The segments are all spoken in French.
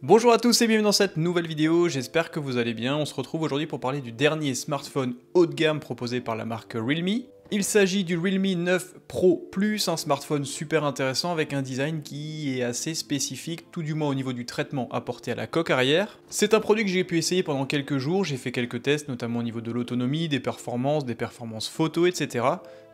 Bonjour à tous et bienvenue dans cette nouvelle vidéo, j'espère que vous allez bien. On se retrouve aujourd'hui pour parler du dernier smartphone haut de gamme proposé par la marque Realme. Il s'agit du Realme 9 Pro Plus, un smartphone super intéressant avec un design qui est assez spécifique, tout du moins au niveau du traitement apporté à la coque arrière. C'est un produit que j'ai pu essayer pendant quelques jours, j'ai fait quelques tests notamment au niveau de l'autonomie, des performances photo, etc.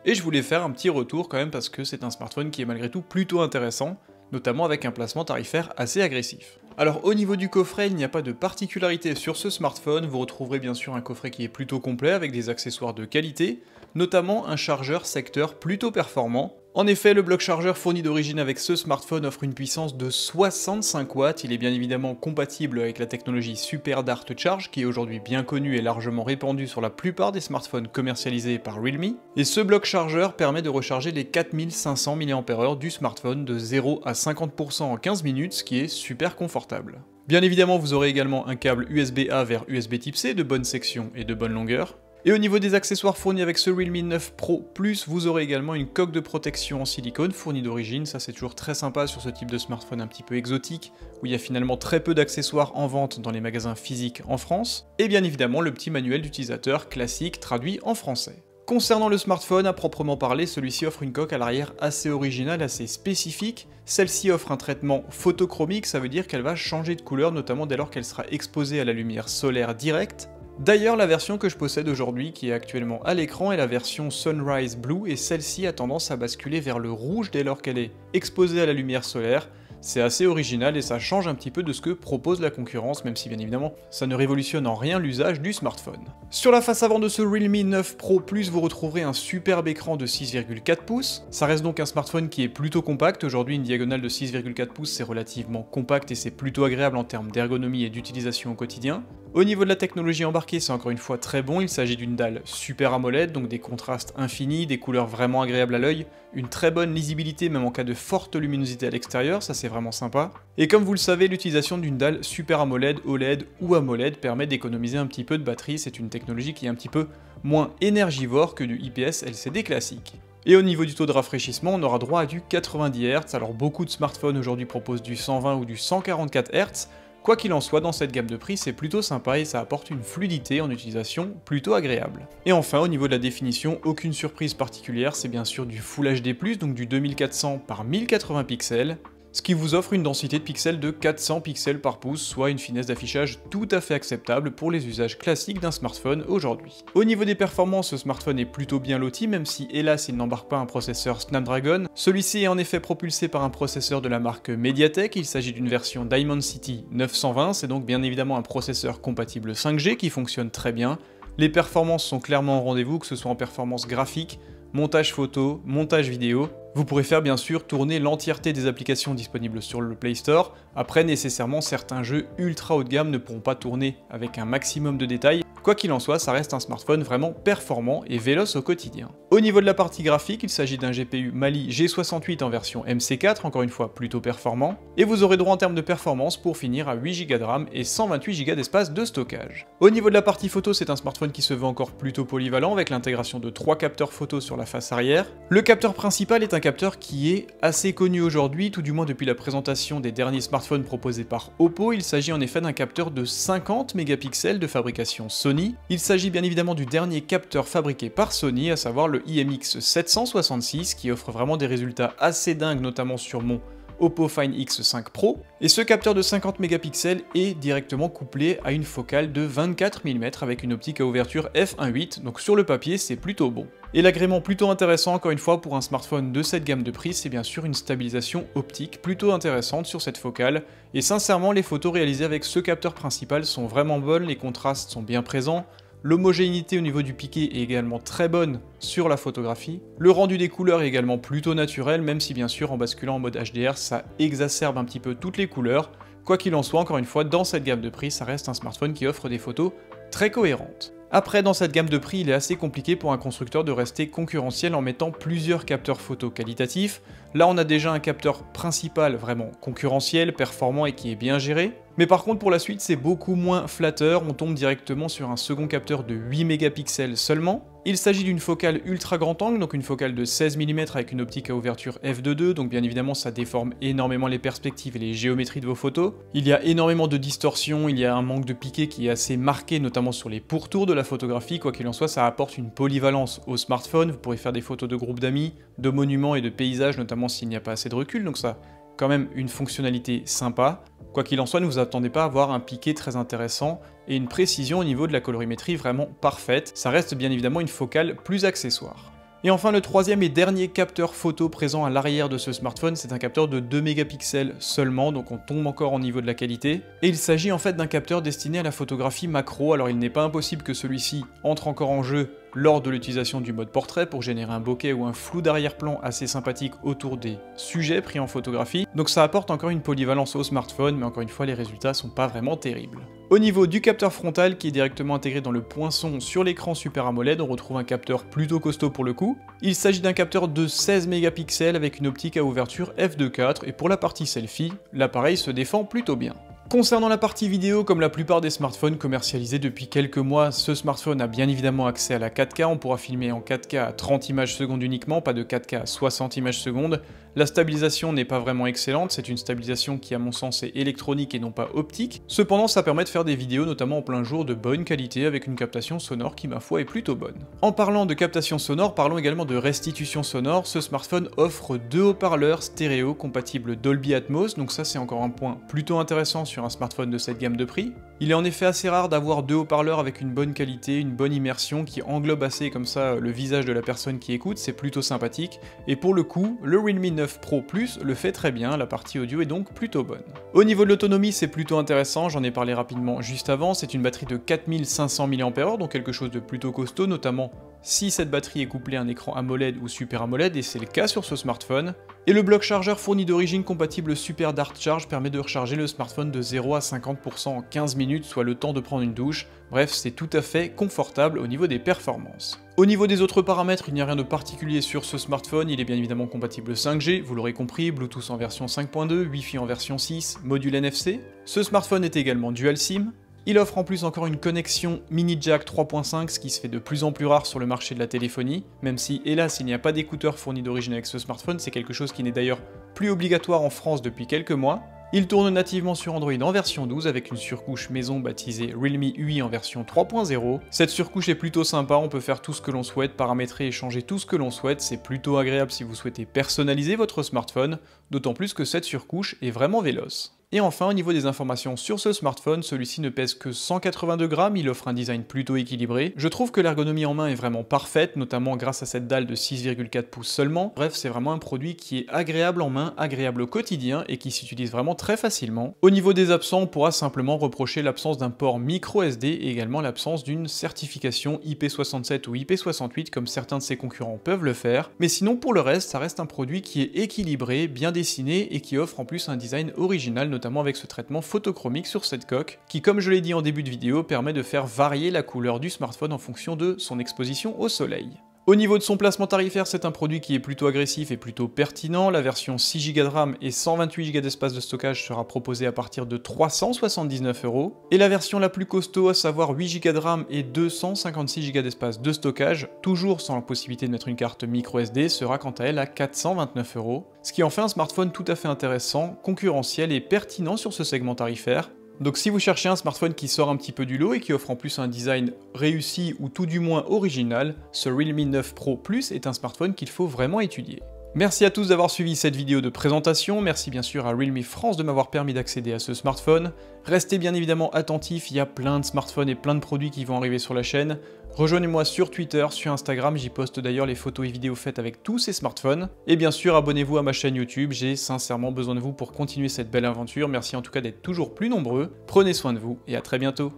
Et je voulais faire un petit retour quand même parce que c'est un smartphone qui est malgré tout plutôt intéressant, notamment avec un placement tarifaire assez agressif. Alors au niveau du coffret, il n'y a pas de particularité sur ce smartphone, vous retrouverez bien sûr un coffret qui est plutôt complet avec des accessoires de qualité, notamment un chargeur secteur plutôt performant. En effet, le bloc chargeur fourni d'origine avec ce smartphone offre une puissance de 65 watts, il est bien évidemment compatible avec la technologie Super Dart Charge qui est aujourd'hui bien connue et largement répandue sur la plupart des smartphones commercialisés par Realme, et ce bloc chargeur permet de recharger les 4500 mAh du smartphone de 0 à 50% en 15 minutes, ce qui est super confortable. Bien évidemment, vous aurez également un câble USB-A vers USB Type C de bonne section et de bonne longueur. Et au niveau des accessoires fournis avec ce Realme 9 Pro Plus, vous aurez également une coque de protection en silicone fournie d'origine, ça c'est toujours très sympa sur ce type de smartphone un petit peu exotique, où il y a finalement très peu d'accessoires en vente dans les magasins physiques en France, et bien évidemment le petit manuel d'utilisateur classique traduit en français. Concernant le smartphone à proprement parler, celui-ci offre une coque à l'arrière assez originale, assez spécifique. Celle-ci offre un traitement photochromique, ça veut dire qu'elle va changer de couleur, notamment dès lors qu'elle sera exposée à la lumière solaire directe. D'ailleurs, la version que je possède aujourd'hui, qui est actuellement à l'écran, est la version Sunrise Blue, et celle-ci a tendance à basculer vers le rouge dès lors qu'elle est exposée à la lumière solaire. C'est assez original et ça change un petit peu de ce que propose la concurrence, même si bien évidemment ça ne révolutionne en rien l'usage du smartphone. Sur la face avant de ce Realme 9 Pro Plus, vous retrouverez un superbe écran de 6,4 pouces. Ça reste donc un smartphone qui est plutôt compact. Aujourd'hui, une diagonale de 6,4 pouces, c'est relativement compact et c'est plutôt agréable en termes d'ergonomie et d'utilisation au quotidien. Au niveau de la technologie embarquée, c'est encore une fois très bon, il s'agit d'une dalle Super AMOLED, donc des contrastes infinis, des couleurs vraiment agréables à l'œil, une très bonne lisibilité même en cas de forte luminosité à l'extérieur, ça c'est vraiment sympa. Et comme vous le savez, l'utilisation d'une dalle Super AMOLED, OLED ou AMOLED permet d'économiser un petit peu de batterie, c'est une technologie qui est un petit peu moins énergivore que du IPS LCD classique. Et au niveau du taux de rafraîchissement, on aura droit à du 90 Hz, alors beaucoup de smartphones aujourd'hui proposent du 120 ou du 144 Hz, quoi qu'il en soit, dans cette gamme de prix, c'est plutôt sympa et ça apporte une fluidité en utilisation plutôt agréable. Et enfin, au niveau de la définition, aucune surprise particulière, c'est bien sûr du Full HD+, donc du 2400 par 1080 pixels, ce qui vous offre une densité de pixels de 400 pixels par pouce, soit une finesse d'affichage tout à fait acceptable pour les usages classiques d'un smartphone aujourd'hui. Au niveau des performances, ce smartphone est plutôt bien loti, même si hélas il n'embarque pas un processeur Snapdragon. Celui-ci est en effet propulsé par un processeur de la marque Mediatek, il s'agit d'une version Dimensity 920, c'est donc bien évidemment un processeur compatible 5G qui fonctionne très bien. Les performances sont clairement au rendez-vous, que ce soit en performance graphique, montage photo, montage vidéo. Vous pourrez faire bien sûr tourner l'entièreté des applications disponibles sur le Play Store. Après, nécessairement, certains jeux ultra haut de gamme ne pourront pas tourner avec un maximum de détails. Quoi qu'il en soit, ça reste un smartphone vraiment performant et véloce au quotidien. Au niveau de la partie graphique, il s'agit d'un GPU Mali G68 en version MC4, encore une fois plutôt performant, et vous aurez droit en termes de performance pour finir à 8 Go de RAM et 128 Go d'espace de stockage. Au niveau de la partie photo, c'est un smartphone qui se veut encore plutôt polyvalent avec l'intégration de 3 capteurs photo sur la face arrière. Le capteur principal est un capteur qui est assez connu aujourd'hui, tout du moins depuis la présentation des derniers smartphones proposés par Oppo. Il s'agit en effet d'un capteur de 50 mégapixels de fabrication Sony. Il s'agit bien évidemment du dernier capteur fabriqué par Sony, à savoir le IMX766, qui offre vraiment des résultats assez dingues, notamment sur mon Oppo Find X5 Pro, et ce capteur de 50 mégapixels est directement couplé à une focale de 24 mm avec une optique à ouverture f1.8, donc sur le papier c'est plutôt bon. Et l'agrément plutôt intéressant encore une fois pour un smartphone de cette gamme de prix, c'est bien sûr une stabilisation optique plutôt intéressante sur cette focale, et sincèrement les photos réalisées avec ce capteur principal sont vraiment bonnes, les contrastes sont bien présents, l'homogénéité au niveau du piqué est également très bonne sur la photographie. Le rendu des couleurs est également plutôt naturel, même si bien sûr en basculant en mode HDR, ça exacerbe un petit peu toutes les couleurs. Quoi qu'il en soit, encore une fois, dans cette gamme de prix, ça reste un smartphone qui offre des photos très cohérentes. Après, dans cette gamme de prix, il est assez compliqué pour un constructeur de rester concurrentiel en mettant plusieurs capteurs photo qualitatifs. Là on a déjà un capteur principal vraiment concurrentiel, performant et qui est bien géré. Mais par contre pour la suite c'est beaucoup moins flatteur, on tombe directement sur un second capteur de 8 mégapixels seulement. Il s'agit d'une focale ultra grand angle, donc une focale de 16 mm avec une optique à ouverture f2.2, donc bien évidemment ça déforme énormément les perspectives et les géométries de vos photos. Il y a énormément de distorsion, il y a un manque de piqué qui est assez marqué, notamment sur les pourtours de la photographie. Quoi qu'il en soit, ça apporte une polyvalence au smartphone, vous pourrez faire des photos de groupes d'amis, de monuments et de paysages, notamment s'il n'y a pas assez de recul, donc ça quand même une fonctionnalité sympa. Quoi qu'il en soit, ne vous attendez pas à avoir un piqué très intéressant et une précision au niveau de la colorimétrie vraiment parfaite. Ça reste bien évidemment une focale plus accessoire. Et enfin, le troisième et dernier capteur photo présent à l'arrière de ce smartphone, c'est un capteur de 2 mégapixels seulement, donc on tombe encore au niveau de la qualité. Et il s'agit en fait d'un capteur destiné à la photographie macro, alors il n'est pas impossible que celui-ci entre encore en jeu lors de l'utilisation du mode portrait pour générer un bokeh ou un flou d'arrière-plan assez sympathique autour des sujets pris en photographie. Donc ça apporte encore une polyvalence au smartphone, mais encore une fois les résultats sont pas vraiment terribles. Au niveau du capteur frontal qui est directement intégré dans le poinçon sur l'écran Super AMOLED, on retrouve un capteur plutôt costaud pour le coup. Il s'agit d'un capteur de 16 mégapixels avec une optique à ouverture f2.4 et pour la partie selfie, l'appareil se défend plutôt bien. Concernant la partie vidéo, comme la plupart des smartphones commercialisés depuis quelques mois, ce smartphone a bien évidemment accès à la 4K, on pourra filmer en 4K à 30 images secondes uniquement, pas de 4K à 60 images secondes. La stabilisation n'est pas vraiment excellente, c'est une stabilisation qui à mon sens est électronique et non pas optique. Cependant ça permet de faire des vidéos notamment en plein jour de bonne qualité avec une captation sonore qui ma foi est plutôt bonne. En parlant de captation sonore, parlons également de restitution sonore. Ce smartphone offre 2 haut-parleurs stéréo compatibles Dolby Atmos, donc ça c'est encore un point plutôt intéressant sur un smartphone de cette gamme de prix. Il est en effet assez rare d'avoir 2 haut-parleurs avec une bonne qualité, une bonne immersion qui englobe assez comme ça le visage de la personne qui écoute, c'est plutôt sympathique. Et pour le coup, le Realme 9 Pro Plus le fait très bien, la partie audio est donc plutôt bonne. Au niveau de l'autonomie, c'est plutôt intéressant, j'en ai parlé rapidement juste avant, c'est une batterie de 4500 mAh, donc quelque chose de plutôt costaud, notamment si cette batterie est couplée à un écran AMOLED ou Super AMOLED, et c'est le cas sur ce smartphone. Et le bloc chargeur fourni d'origine compatible Super Dart Charge permet de recharger le smartphone de 0 à 50% en 15 minutes, soit le temps de prendre une douche. Bref, c'est tout à fait confortable au niveau des performances. Au niveau des autres paramètres, il n'y a rien de particulier sur ce smartphone, il est bien évidemment compatible 5G, vous l'aurez compris, Bluetooth en version 5.2, Wi-Fi en version 6, module NFC. Ce smartphone est également dual SIM. Il offre en plus encore une connexion mini jack 3.5, ce qui se fait de plus en plus rare sur le marché de la téléphonie, même si hélas il n'y a pas d'écouteurs fournis d'origine avec ce smartphone, c'est quelque chose qui n'est d'ailleurs plus obligatoire en France depuis quelques mois. Il tourne nativement sur Android en version 12 avec une surcouche maison baptisée Realme UI en version 3.0. Cette surcouche est plutôt sympa, on peut faire tout ce que l'on souhaite, paramétrer et changer tout ce que l'on souhaite, c'est plutôt agréable si vous souhaitez personnaliser votre smartphone, d'autant plus que cette surcouche est vraiment véloce. Et enfin, au niveau des informations sur ce smartphone, celui-ci ne pèse que 182 grammes, il offre un design plutôt équilibré. Je trouve que l'ergonomie en main est vraiment parfaite, notamment grâce à cette dalle de 6,4 pouces seulement. Bref, c'est vraiment un produit qui est agréable en main, agréable au quotidien et qui s'utilise vraiment très facilement. Au niveau des absents, on pourra simplement reprocher l'absence d'un port micro SD et également l'absence d'une certification IP67 ou IP68 comme certains de ses concurrents peuvent le faire. Mais sinon, pour le reste, ça reste un produit qui est équilibré, bien dessiné et qui offre en plus un design original, notamment avec ce traitement photochromique sur cette coque, qui comme je l'ai dit en début de vidéo, permet de faire varier la couleur du smartphone en fonction de son exposition au soleil. Au niveau de son placement tarifaire, c'est un produit qui est plutôt agressif et plutôt pertinent. La version 6 Go de RAM et 128 Go d'espace de stockage sera proposée à partir de 379 €. Et la version la plus costaud, à savoir 8 Go de RAM et 256 Go d'espace de stockage, toujours sans la possibilité de mettre une carte micro SD, sera quant à elle à 429 €. Ce qui en fait un smartphone tout à fait intéressant, concurrentiel et pertinent sur ce segment tarifaire. Donc si vous cherchez un smartphone qui sort un petit peu du lot et qui offre en plus un design réussi ou tout du moins original, ce Realme 9 Pro Plus est un smartphone qu'il faut vraiment étudier. Merci à tous d'avoir suivi cette vidéo de présentation, merci bien sûr à Realme France de m'avoir permis d'accéder à ce smartphone. Restez bien évidemment attentifs, il y a plein de smartphones et plein de produits qui vont arriver sur la chaîne. Rejoignez-moi sur Twitter, sur Instagram, j'y poste d'ailleurs les photos et vidéos faites avec tous ces smartphones. Et bien sûr, abonnez-vous à ma chaîne YouTube, j'ai sincèrement besoin de vous pour continuer cette belle aventure. Merci en tout cas d'être toujours plus nombreux. Prenez soin de vous et à très bientôt.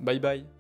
Bye bye.